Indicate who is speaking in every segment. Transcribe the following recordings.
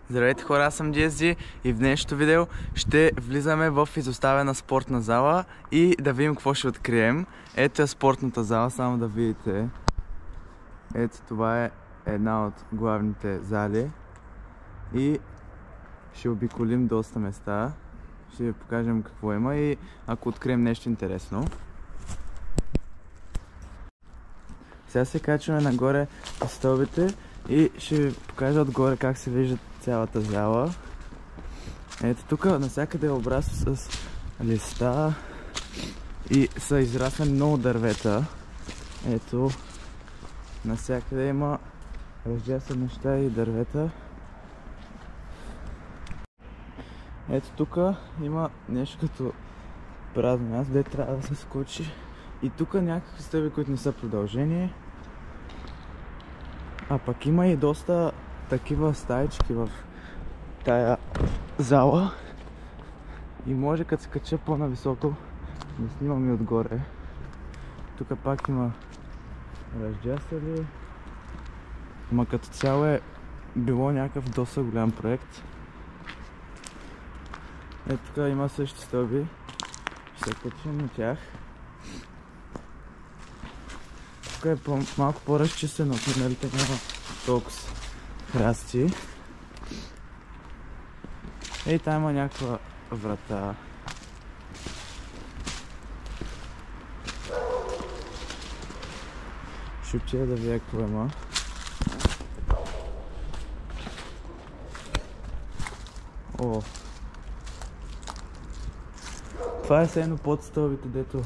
Speaker 1: Здравейте хора, аз съм GSG и в днешното видео ще влизаме в изоставена спортна зала и да видим какво ще открием. Ето е спортната зала, само да видите. Ето това е една от главните зали и ще обиколим доста места. Ще ви покажем какво има и ако открием нещо интересно. Сега се качваме нагоре по стълбите и ще ви покажа отгоре как се вижда цялата зала. Ето тук навсякъде е обрасло с листа и са израснали много дървета. Ето навсякъде има разжасени неща и дървета. Ето тук има нещо като празно място, де трябва да се скочи. И тук някакви стълби, които не са продължени. А пък има и доста такива стаички в тая зала. И може като се кача по-нависоко да снимам и отгоре. Тук пак има разджасали. Ама като цяло е било някакъв доста голям проект. Ето тук има също стълби. Ще се качим на тях. Тук е малко по-разчистено, тунелите няма толкова храсти. Ей, там има някаква врата. Ще отида да видя какво има. О! Това е едно под стълбите, дето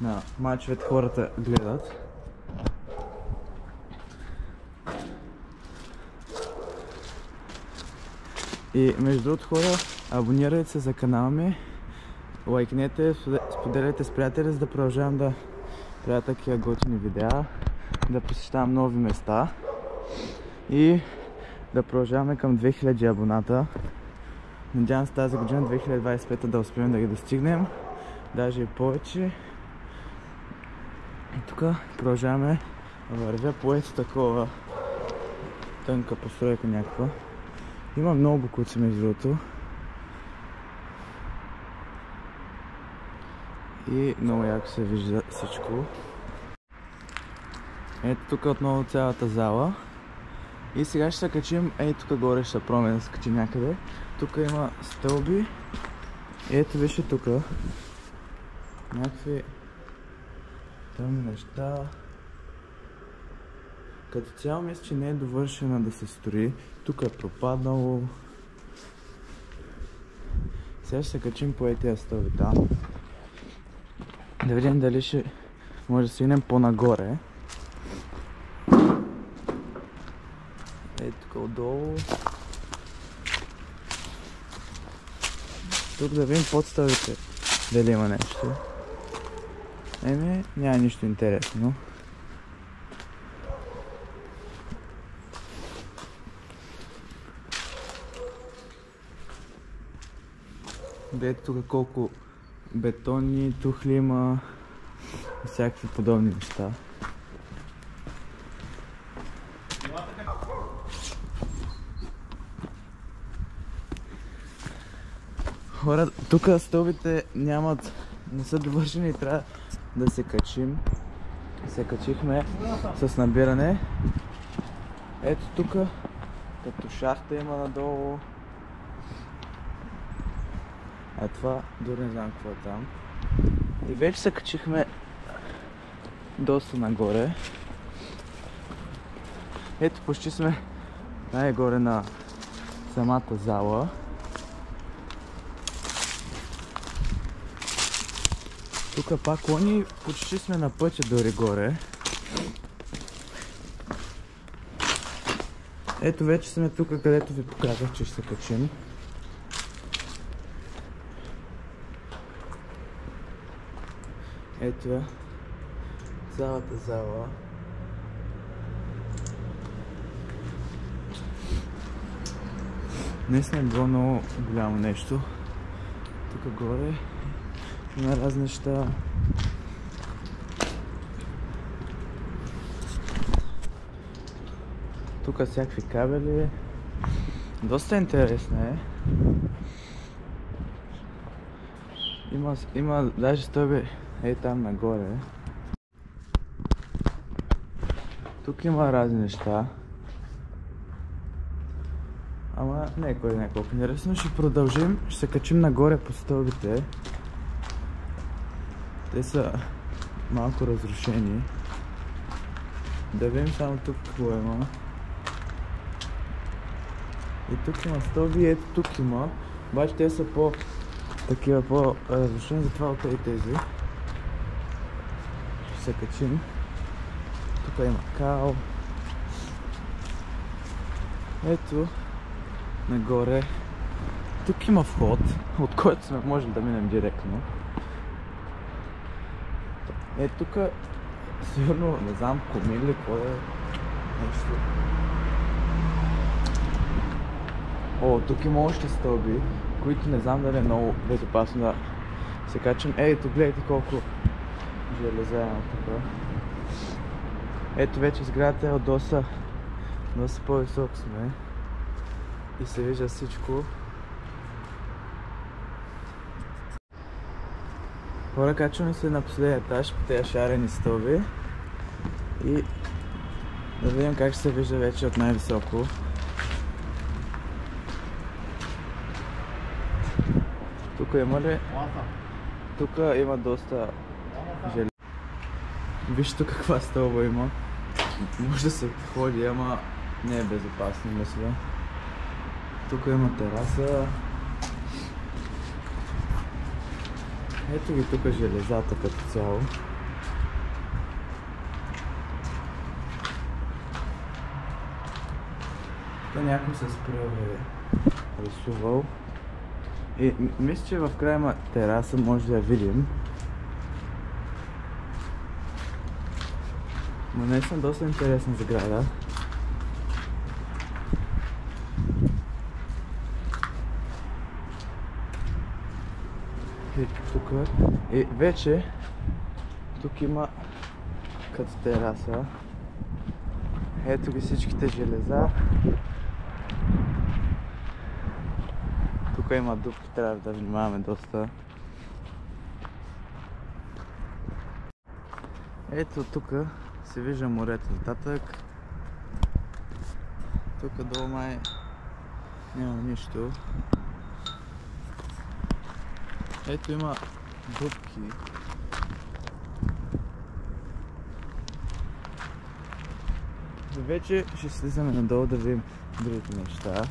Speaker 1: на мачовете хората гледат. И между другото хора, абонирайте се за канала ми, лайкнете, споделяйте с приятели, за да продължавам да правя такива готини видеа, да посещавам нови места и да продължаваме към 2000 абоната. Надявам се тази година, 2025, да успеем да ги достигнем, даже и повече. И тук продължаваме да вървя по ето такова тънка постройка някаква. Има много бокуци между другото. И много яко се вижда всичко. Ето тук отново цялата зала. И сега ще се качим, ето тук горе ще се пробваме да се качим някъде. Тук има стълби. Ето вижте тук. Някакви тъмни неща. Като цяло мисля, че не е довършена да се строи. Тук е пропаднало. Сега ще се качим по тези стълби там. Да видим дали ще може да свинем по-нагоре. Ето тук отдолу. Тук да видим под стълбите дали има нещо. Еми, няма нищо интересно. Ето тук колко бетонни тухли има и всякакви подобни неща. Хора, тук стълбите не са довършени и трябва да се качим. Се качихме с набиране. Ето тук като шахта има надолу. А това дори не знам какво е там. И вече се качихме доста нагоре. Ето почти сме най-горе на самата зала. Тук пак клони, почти сме на пътя дори горе. Ето вече сме тук, където ви показах, че ще се качим. Ето е цялата зала. Наистина е било много голямо нещо. Тук горе има разни неща. Тук всякакви кабели. Доста интересна е. Има даже стълби там нагоре. Тук има разни неща. Ама не е кой знае колко интересно. Ще продължим, ще се качим нагоре по стълбите. Те са малко разрушени. Да видим само тук какво има. И тук има стълби, ето тук има. Обаче те са такива по-разрушени, затова от тези. Ще се качим. Тук има кал. Ето нагоре. Тук има вход, от който сме можем да минем директно. Тук сигурно, не знам, комин ли, какво е нещо. Тук има още стълби, които не знам дали е много безопасно да се качим. Ето, гледайте колко железа има тук. Ето вече сградата е доста по-високо сме и се вижда всичко. Хора, качваме се на последния етаж по тези шарени стълби и да видим как ще се вижда вече от най-високо. Тук има ли? Тук има доста железо. Виж тук каква стълба има. Може да се ходи, ама не е безопасно, мисля. Тук има тераса. Ето ги тук железата като цяло. Тук някой се спрял е рисувал. И мисля, че в края има тераса, може да я видим. Но наистина доста интересна сграда. И тук. И вече тук има като тераса. Ето ги всичките железа. Тук има дупки, трябва да внимаваме доста. Ето тук се вижда морето нататък. Тук долу май няма нищо. Ето има дупки. И вече ще слизаме надолу да видим другите неща.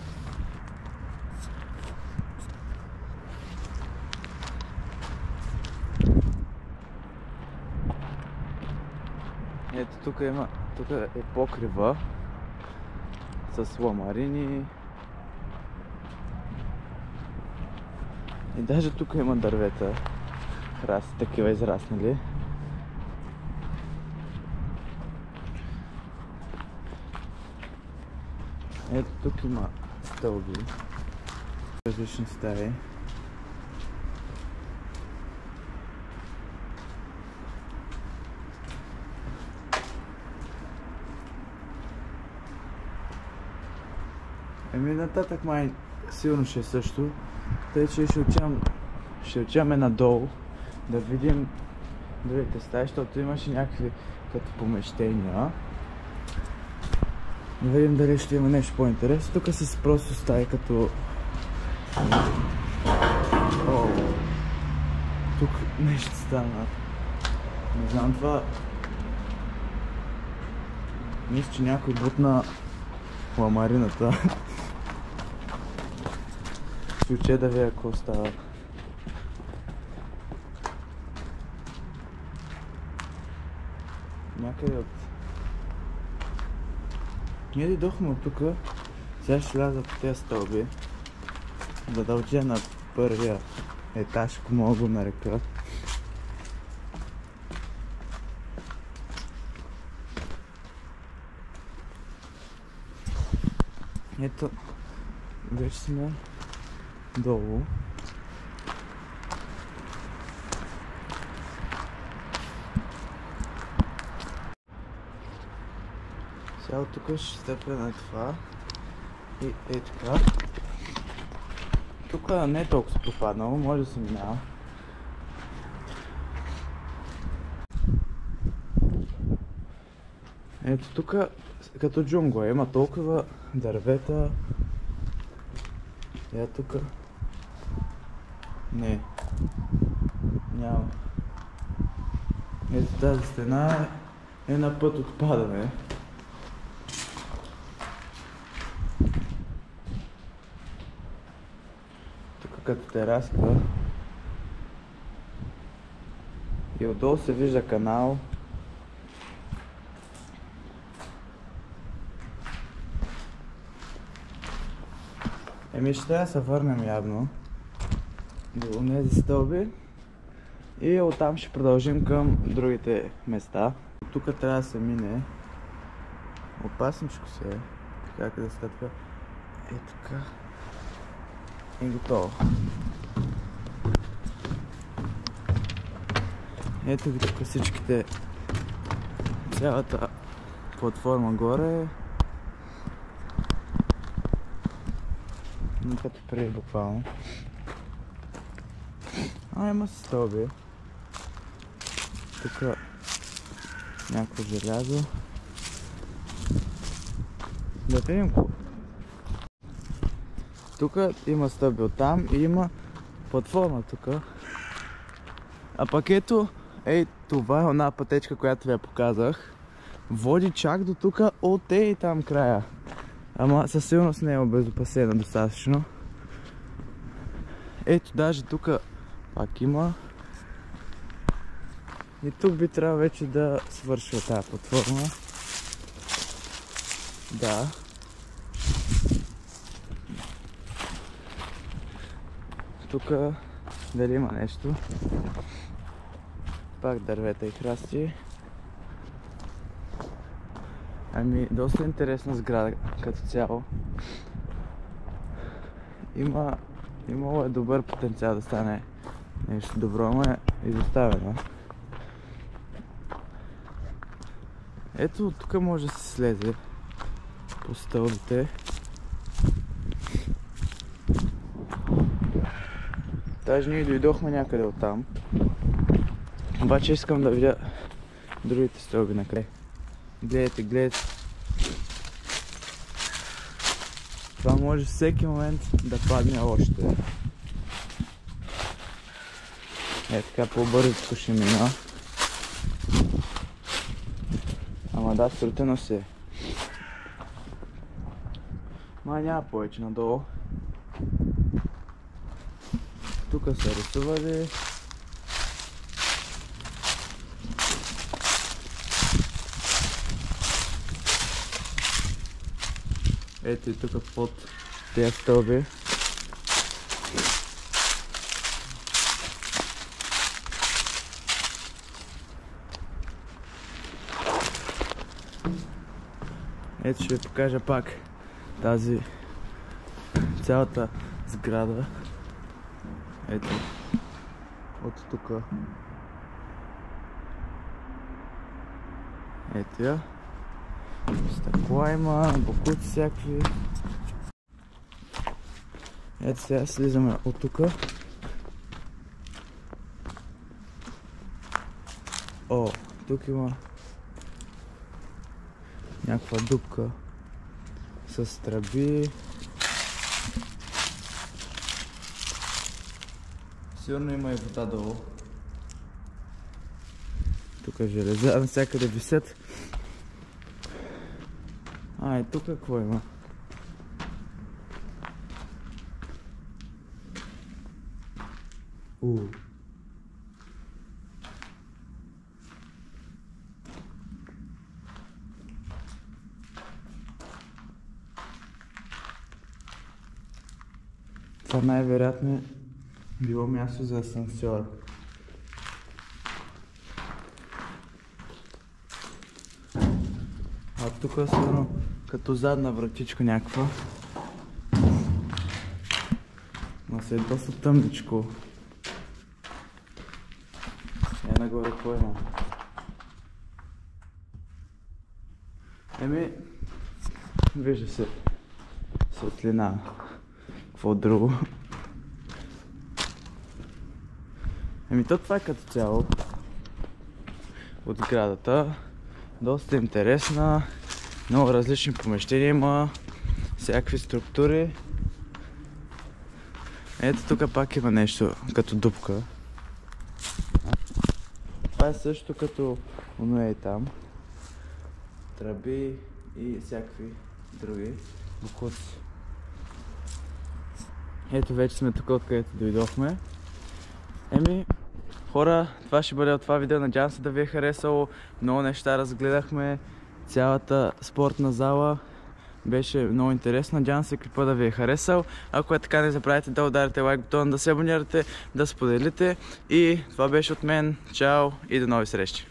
Speaker 1: Ето тук е покрива с ламарини. И даже тук има дървета, такива израснали. Ето тук има стълби, различни стаи. Нататък май сигурно ще е също. Тъй че ще отиваме надолу да видим другите стаи, защото имаше някакви като помещения. Да видим дали ще има нещо по-интересно. Тук са просто стаи като... Тук нещо стана. Не знам това... Мисля, че някой бутна ламарината. Ключе да видя какво става. Някъде от... Ние дойдохме от тук. Сега ще ляза по тези стълби. Да дължа на първия етаж, ако мога го нарека. Ето, вече сме долу. Сега от тук ще стъпя на това И така. Тук не е толкова пропаднало, може да се минава. Ето тук като джунгла има толкова дървета. Ето тук. Не. Няма. Ето тази стена е на път отпадане. Тук като тераска. И отдолу се вижда канал. Ще трябва да се върнем явно до тези стълби и оттам ще продължим към другите места. Тук трябва да се мине. Опасничко се е. Как да стъпка. Е така. И готово. Ето ги тук всичките. Цялата платформа горе. Като преди буквално. Има си стълби. Тук някакво желязо. Да видим какво. Тук има стълби оттам и има платформа тук. А пък ето, това е една пътечка, която ви я показах. Води чак до тук от и там края. Ама със сигурност не е обезопасена достатъчно. Ето даже тук пак има. И тук би трябвало вече да свършва тази платформа. Да. Тук дали има нещо? Пак дървета и храсти. Доста интересна сграда като цяло. Имало е добър потенциал да стане нещо добро, но е изоставено. Ето тук може да се слезе по стълбите. Даже ние дойдохме някъде оттам. Обаче искам да видя другите стълби накрай. Гледайте. Това може всеки момент да падне още. Така по-бързо ще мина. Ама да, срутено се. Няма повече надолу. Тук са рисували. Ето и тук под тези стълби. Ето ще ви покажа пак тази цялата сграда. Ето от тук. Ето я. Стъкла има, бокуци всякакви. Ето сега слизаме от тук. Тук има някаква дупка с тръби. Сигурно има и вода долу. Тук железа навсякъде висят. И тук какво има? Това най-вероятно е било място за асансьор. Тук е сигурно като задна вратичка някаква. Но се е доста тъмничко. Нагоре какво има? Вижда се светлина. Какво друго? Еми то това е като цяло от сградата. Доста интересна. Много различни помещения има. Всякакви структури. Ето тук пак има нещо като дупка. Това е също като оно е там. Тръби и всякакви други бокуци. Ето вече сме тук, откъдето дойдохме. Еми, хора, това ще бъде от това видео. Надявам се да ви е харесало. Много неща разгледахме. Цялата спортна зала беше много интересно. Надявам се клипа да ви е харесал. Ако е така, не забравяйте да ударите лайк бутона, да се абонирате, да споделите. И това беше от мен. Чао и до нови срещи!